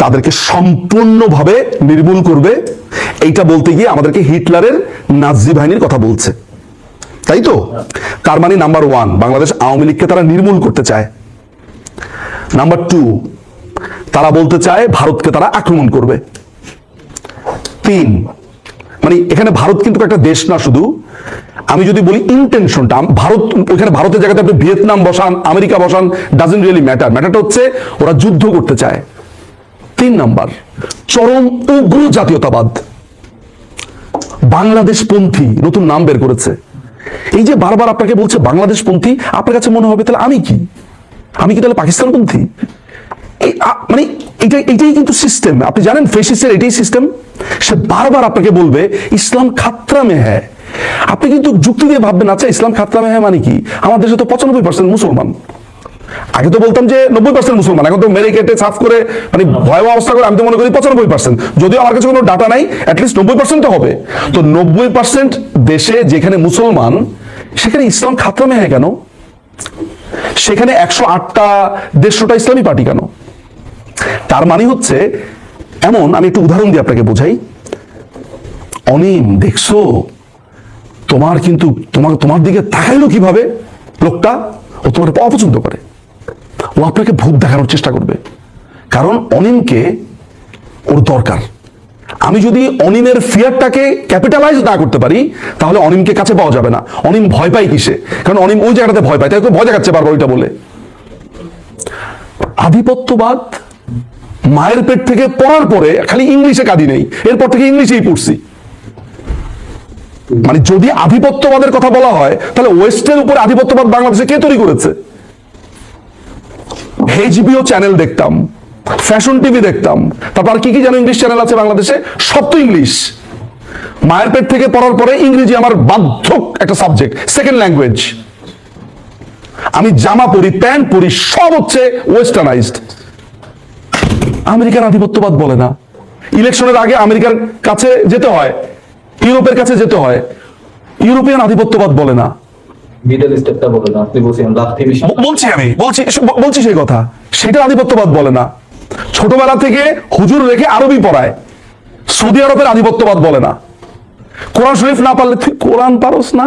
তাদেরকে সম্পূর্ণভাবে নির্মূল করবে। এইটা বলতে গিয়ে আমাদেরকে হিটলারের নাজি বাহিনীর কথা বলছে, তাই তো? তার মানে নাম্বার 1, বাংলাদেশ আওয়ামী লীগকে তারা নির্মূল করতে চায়। নাম্বার 2, তারা বলতে চায় ভারতকে তারা আক্রমণ করবে। 3, মানে এখানে ভারত কিন্তু একটা দেশ না শুধু। আমি যদি বলি ইন্টেনশনটা, ভারত ওখানে ভারতের জায়গাতে আপনি ভিয়েতনাম বসান, আমেরিকা বসান, ডাজন্ট রিয়েলি ম্যাটার। ম্যাটারটা হচ্ছে ওরা যুদ্ধ করতে চায়। 3 নাম্বার, চরম উগ্র জাতীয়তাবাদ। বাংলাদেশপন্থী নতুন নাম বের করেছে। এই যে বারবার আপনাকে বলছে বাংলাদেশপন্থী, আপনার কাছে মনে হবে তাহলে আমি কি তাহলে পাকিস্তানপন্থী? মানে এটাই কিন্তু সিস্টেম। আপনি জানেন ফেসিস্টের এটাই সিস্টেম। সে বারবার আপনাকে বলবে ইসলাম খাতরা মে হ্যায়। আপনি কিন্তু যুক্তি দিয়ে ভাববেন, আচ্ছা ইসলাম খাতরা মে হ্যায় মানে কি? আমার দেশে তো 95% মুসলমান। আগে তো বলতাম যে 90% মুসলমান, এখন তো মেরে কেটে সাফ করে মানে ভয়াবহ অবস্থা করে আমি তো মনে করি 95%। যদিও আমার কাছে কোনো ডাটা নাই, অ্যাটলিস্ট 90% তো হবে। তো 90% দেশে যেখানে মুসলমান, সেখানে ইসলাম খাতরা মে হ্যায় কেন? সেখানে 108টা 150টা ইসলামী পার্টি কেন? তার মানে হচ্ছে এমন, আমি একটু উদাহরণ দিয়ে আপনাকে বোঝাই। অনিম দেখছো, তোমার দিকে তাকাইলো কিভাবে লোকটা? ও তোমার অপছন্দ করে, ও আপনাকে ভূত দেখানোর চেষ্টা করবে, কারণ অনিমকে ওর দরকার। আমি যদি অনিমের ফিয়ারটাকে ক্যাপিটালাইজ না করতে পারি, তাহলে অনিমকে কাছে পাওয়া যাবে না। অনিম ভয় পায় কিসে? কারণ অনিম ওই জায়গাটাতে ভয় পায়, তাই তো ভয় দেখাচ্ছে বারবার ওইটা বলে। আধিপত্যবাদ মায়ের পেট থেকে পড়ার পরে খালি ইংলিশে কাঁদি নেই, এরপর থেকে ইংলিশেই পড়ছি। মানে যদি আধিপত্যবাদের কথা বলা হয়, তাহলে ওয়েস্টের উপরে আধিপত্যবাদ বাংলাদেশে কে তৈরি করেছে? এইচবিও চ্যানেল দেখতাম, ফ্যাশন টিভি দেখতাম, তারপর কি কি যেন ইংলিশ চ্যানেল আছে বাংলাদেশে, সব তো ইংলিশ। মায়ের পেট থেকে পড়ার পরে ইংরেজি আমার বাধ্য একটা সাবজেক্ট, সেকেন্ড ল্যাঙ্গুয়েজ। আমি জামা পরি, প্যান্ট পরি, সব হচ্ছে ওয়েস্টার্নাইজড। আমেরিকান আধিপত্যবাদ বলে না। ইলেকশনের আগে আমেরিকার কাছে যেতে হয়, ইউরোপের কাছে যেতে হয়, ইউরোপিয়ান আধিপত্যবাদ বলে না। বলছি সেই কথা, সেটা আধিপত্যবাদ বলে না। ছোটবেলা থেকে হুজুর রেখে আরবি পড়ায়, সৌদি আরবের আধিপত্যবাদ বলে না। কোরআন শরীফ না পারলে তুই কোরআন পারস না,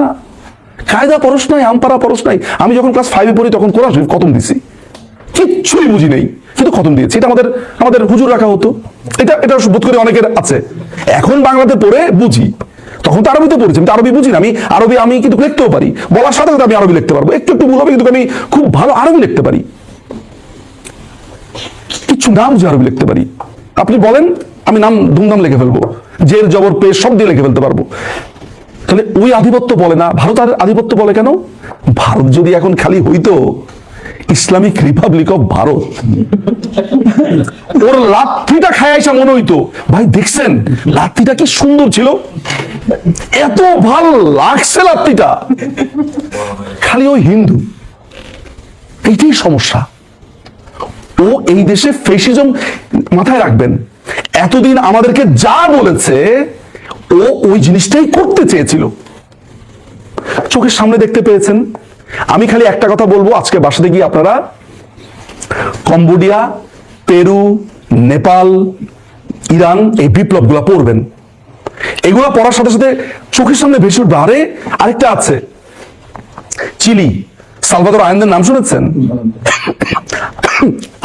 কায়দা পরশ নাই, আমপারা পরশ নাই। আমি যখন ক্লাস 5-এ পড়ি তখন কোরআন শরীফ খতম দিছি, কিচ্ছুই বুঝি নেই, কিন্তু খতম দিয়েছি। এটা আমাদের হুজুর রাখা হতো। এটা বোধ করে অনেকের আছে। এখন বাংলাতে পড়ে বুঝি, তখন তো আরবিতে পড়েছি, আমি তো আরবি বুঝি না। আমি কিন্তু লিখতেও পারি, বলার সাথে সাথে আমি আরবি লিখতে পারবো, একটু ভুল হবে, কিন্তু আমি খুব ভালো আরবি লিখতে পারি, কিচ্ছু না বুঝে আরবি লিখতে পারি। আপনি বলেন, আমি নাম ধুমধাম লিখে ফেলবো, জের জবর পেশ সব দিয়ে লিখে ফেলতে পারবো। তাহলে ওই আধিপত্য বলে না, ভারত আর আধিপত্য বলে কেন? ভারত যদি এখন খালি হইতো ইসলামিক রিপাবলিক অফ ভারত, ওর লাথিটা খায়াইসা মনে হইতো, ভাই দেখছেন লাথিটা কি সুন্দর ছিল, এত ভাল লাগছে লাথিটা, খালি ওই হিন্দু। এইটাই সমস্যা। ও এই দেশে ফেসিজম, মাথায় রাখবেন, এতদিন আমাদেরকে যা বলেছে ও ওই জিনিসটাই করতে চেয়েছিল, চোখের সামনে দেখতে পেয়েছেন। আমি খালি একটা কথা বলবো, আজকে বাসাতে গিয়ে আপনারা কম্বোডিয়া, পেরু, নেপাল, ইরান এই বিপ্লবগুলো পড়বেন। এগুলো পড়ার সাথে সাথে চোখের সামনে ভেসে উঠবে, আরে আরেকটা আছে চিলি, সালভাদর আয়েন্দের নাম শুনেছেন?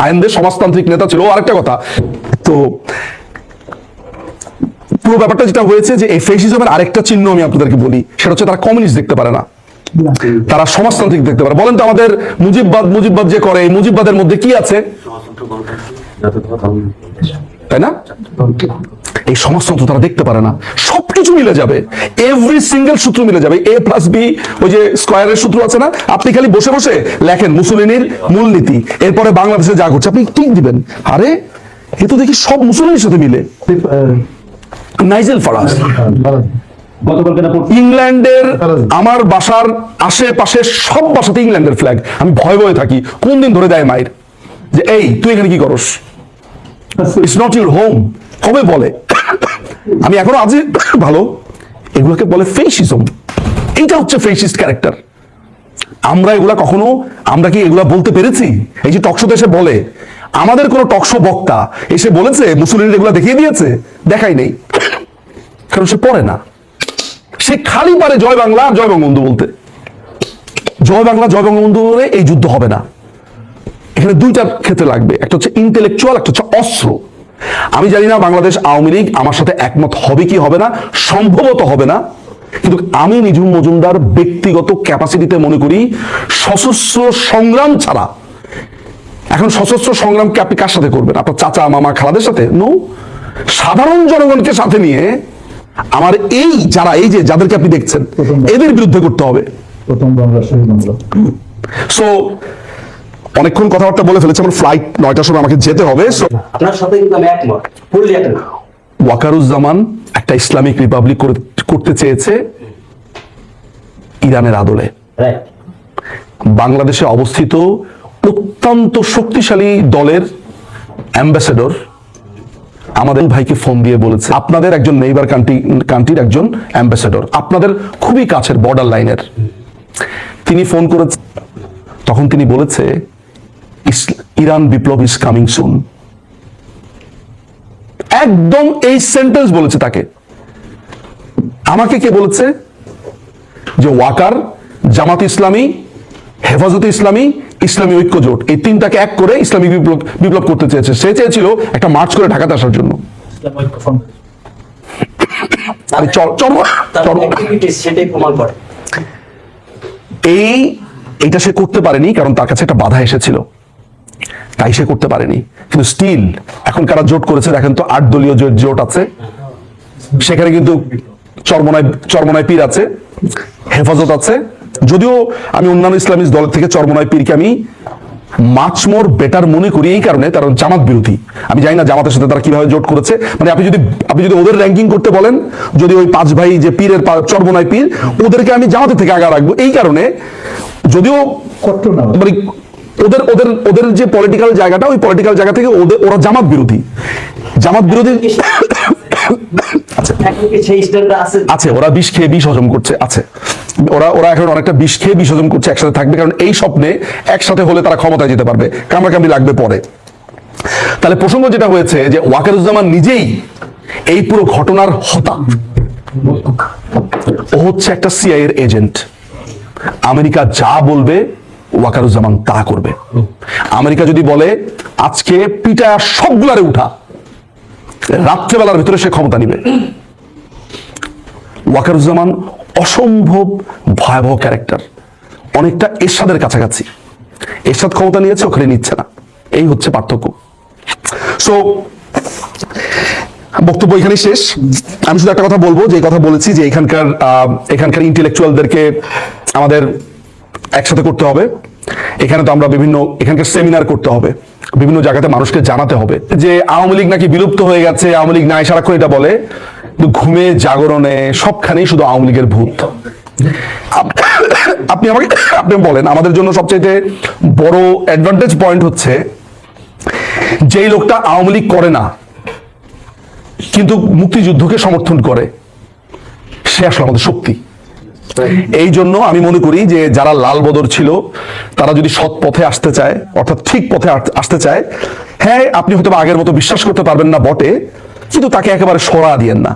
আয়েন্দের সমাজতান্ত্রিক নেতা ছিল। আরেকটা কথা, তো পুরো ব্যাপারটা যেটা হয়েছে যে এই ফেসিজমের আরেকটা চিহ্ন আমি আপনাদেরকে বলি, সেটা হচ্ছে তারা কমিউনিস্ট দেখতে পারে না, তারা সমাজতান্ত্রিক দেখতে পারে। বলেন তো আমাদের মুজিববাদ যে করে, মুজিববাদের মধ্যে কি আছে, তাই না? এই সমাজতন্ত্র তারা দেখতে পারে না। সবকিছু মিলে যাবে, এভরি সিঙ্গেল সূত্র মিলে যাবে, A+B, ওই যে স্কয়ারের সূত্র আছে না, আপনি খালি বসে বসে লেখেন মুসলিনীর মূলনীতি, এরপরে বাংলাদেশে যা ঘটছে আপনি ঠিক দিবেন, আরে এ তো দেখি সব মুসলিনের সাথে মিলে। নাইজেল ফারাজ ইংল্যান্ডের, আমার বাসার আশেপাশে সব বাসাতে ইংল্যান্ডের ফ্ল্যাগ। আমি ভয়ে ভয়ে থাকি, কোন দিন ধরে দেয় মায়ের যে এই তুই এখানে কি করস, ইটস নট ইউর হোম, কবে বলে। আমি এখনো আজ ভালো, এগুলোকে বলে ফেসিজম। এইটা হচ্ছে ফেসিস্ট ক্যারেক্টার। আমরা কি এগুলা বলতে পেরেছি? এই যে টকশোতে এসে বলে, আমাদের কোন টকশো বক্তা এসে বলেছে মুসলিমরা এগুলা দেখিয়ে দিয়েছে? দেখাই নেই, কারণ সে পড়ে না। সে খালি পারে জয় বাংলা জয় বঙ্গবন্ধু বলতে। জয় বাংলা জয় বঙ্গবন্ধু বলে এই যুদ্ধ হবে না। এখানে দুইটা ক্ষেত্রে লাগবে, একটা হচ্ছে ইন্টেলেকচুয়াল, একটা হচ্ছে অস্ত্র। আমি জানি না বাংলাদেশ আওয়ামী লীগ আমার সাথে একমত হবে কি হবে না, সম্ভবত হবে না, কিন্তু আমি নিঝুম মজুমদার ব্যক্তিগত ক্যাপাসিটিতে মনে করি সশস্ত্র সংগ্রাম ছাড়া, এখন সশস্ত্র সংগ্রামকে আপনি কার সাথে করবেন? আপনার চাচা মামা খালাদের সাথে? নো, সাধারণ জনগণকে সাথে নিয়ে আমার এই যে যাদেরকে আপনি দেখছেন এদের বিরুদ্ধে করতে হবে। প্রথম বাংলা শহীদ বাংলা। সো অনেকক্ষণ কথাবার্তা বলে ফেলেছে, আমার ফ্লাইট 9টার সময় আমাকে যেতে হবে। সো আপনার সাথে কিন্তু আমি একমত, ফুললি একমত। ওয়াকারুজ্জামান একটা ইসলামিক রিপাবলিক করতে চেয়েছে ইরানের আদলে। রাইট। বাংলাদেশে অবস্থিত অত্যন্ত শক্তিশালী দলের অ্যাম্বাসেডর আমাদের ভাইকে ফোন দিয়ে বলেছে, আপনাদের একজন নেইবার কান্ট্রির একজন অ্যাম্বাসেডর, আপনাদের খুবই কাছের বর্ডার লাইনের, তিনি ফোন করেছে। তখন তিনি বলেছে Iran Biplab is coming soon. একদম এই সেন্টেন্স বলেছে তাকে। আমাকে কে বলেছে? যে ওয়াকার, জামাত ইসলামী, হেফাজতে ইসলামী, ইসলামী ঐক্য জোট, এই তিনটাকে এক করে ইসলামিক বিপ্লব করতে চেয়েছে। সে চেয়েছিল একটা মার্চ করে ঢাকাতে আসার জন্য। সেটাই প্রমাণ করে। এইটা সে করতে পারেনি কারণ তার কাছে একটা বাধা এসেছিল, তাই সে করতে পারেনি। কিন্তু স্টিল এখন কারা জোট করেছে দেখেন তো, 8 দলীয় জোট আছে, সেখানে কিন্তু চরমনায় পীর আছে, হেফাজত আছে। যদিও আমি অন্যান্য ইসলামিক দলের থেকে চরমনায় পীরকে আমি মাচ মোর বেটার মনে করি এই কারণে তারা জামাত বিরোধী। আমি জানি না জামাতের সাথে তারা কিভাবে জোট করেছে। মানে আপনি যদি ওদের র্যাঙ্কিং করতে বলেন, যদি ওই 5 ভাই যে পীরের চরমনায় পীর, ওদেরকে আমি জামাতের থেকে আগে রাখবো এই কারণে। যদিও মানে ওদের যে পলিটিক্যাল জায়গাটা, ওই পলিটিক্যাল জায়গা থেকে ওরা জামাত বিরোধী। আছে, ওরা বিষ খেয়ে বিষ হজম করছে, আছে ওরা এখন অনেকটা বিষ খেয়ে বিষ হজম করছে, একসাথে থাকবে। কারণ এই স্বপ্নে একসাথে হলে তারা ক্ষমতায় যেতে পারবে, কামড়াকামড়ি লাগবে পরে। তাহলে প্রসঙ্গ যেটা হয়েছে যে ওয়াকারুজ্জামান নিজেই এই পুরো ঘটনার হোতা। ও হচ্ছে একটা সিআইএ এর এজেন্ট। আমেরিকা যা বলবে ওয়াকারুজ্জামান তা করবে। আমেরিকা যদি বলে আজকে পিটা সবগুলারে উঠা, রাত্রেবেলার ভিতরে সে ক্ষমতা নিবে। ওয়াকারুজ্জামান অসম্ভব ভয়াবহ ক্যারেক্টার, অনেকটা এরশাদের কাছাকাছি। এরশাদ ক্ষমতা নিয়েছে, ওখানে নিচ্ছে না, এই হচ্ছে পার্থক্য। সো বক্তব্য এখানে শেষ। আমি শুধু একটা কথা বলবো, যে কথা বলেছি যে এখানকার ইন্টেলেকচুয়ালদেরকে আমাদের একসাথে করতে হবে। এখানে তো আমরা এখানকার সেমিনার করতে হবে, বিভিন্ন জায়গাতে মানুষকে জানাতে হবে যে আওয়ামী লীগ নাকি বিলুপ্ত হয়ে গেছে, আওয়ামী লীগ নাই, সারাক্ষণ এটা বলে। ঘুমে জাগরণে সবখানেই শুধু আওয়ামী লীগের ভূত। আপনি বলেন, আমাদের জন্য সবচেয়ে বড় অ্যাডভান্টেজ পয়েন্ট হচ্ছে যেই লোকটা আওয়ামী লীগ করে না কিন্তু মুক্তিযুদ্ধকে সমর্থন করে, সে আসলে আমাদের শক্তি। এই জন্য আমি মনে করি যে যারা লাল বদর ছিল তারা যদি সৎ পথে আসতে চায়, অর্থাৎ ঠিক পথে আসতে চায়, হ্যাঁ আপনি হয়তো আগের মতো বিশ্বাস করতে পারবেন না বটে, কিন্তু তাকে একেবারে সরা দিয়েন না।